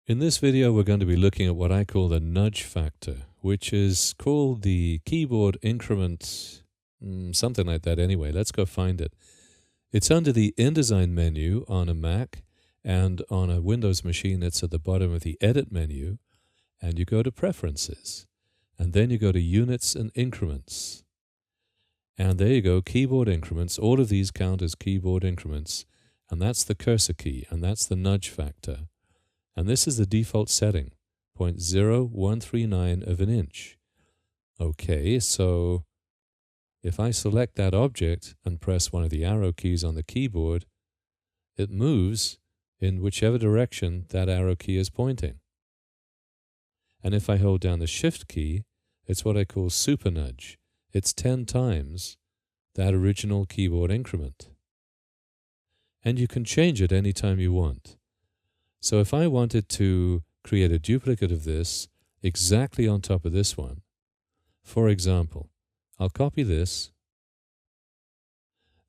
In this video, we're going to be looking at what I call the nudge factor, which is called the keyboard increment, something like that anyway. Let's go find it. It's under the InDesign menu on a Mac, and on a Windows machine, it's at the bottom of the Edit menu, and you go to Preferences, and then you go to Units and Increments. And there you go, keyboard increments. All of these count as keyboard increments, and that's the cursor key, and that's the nudge factor. And this is the default setting, 0.0139 of an inch. Okay, so if I select that object and press one of the arrow keys on the keyboard, it moves in whichever direction that arrow key is pointing. And if I hold down the Shift key, it's what I call super nudge. It's 10 times that original keyboard increment. And you can change it anytime you want. So if I wanted to create a duplicate of this exactly on top of this one, for example, I'll copy this,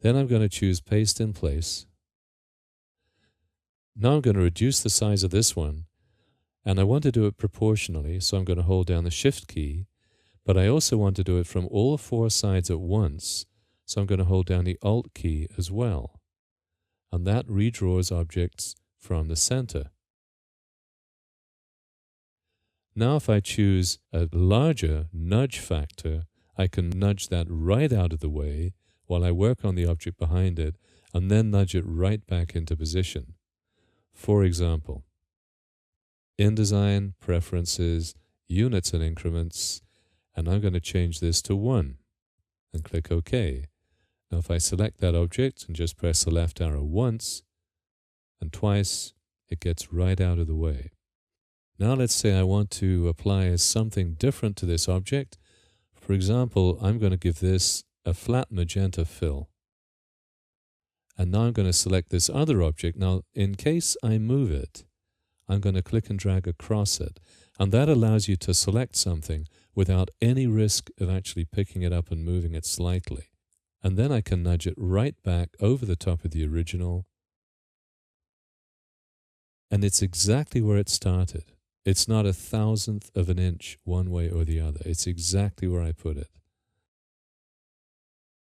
then I'm going to choose Paste in Place. Now I'm going to reduce the size of this one, and I want to do it proportionally, so I'm going to hold down the Shift key, but I also want to do it from all 4 sides at once, so I'm going to hold down the Alt key as well. And that redraws objects from the center. Now if I choose a larger nudge factor, I can nudge that right out of the way while I work on the object behind it, and then nudge it right back into position. For example, InDesign, Preferences, Units and Increments, and I'm going to change this to 1 and click OK. Now if I select that object and just press the left arrow once and twice, it gets right out of the way. Now let's say I want to apply something different to this object. For example, I'm going to give this a flat magenta fill. And now I'm going to select this other object. Now, in case I move it, I'm going to click and drag across it. And that allows you to select something without any risk of actually picking it up and moving it slightly. And then I can nudge it right back over the top of the original. And it's exactly where it started. It's not 1/1000th of an inch one way or the other. It's exactly where I put it.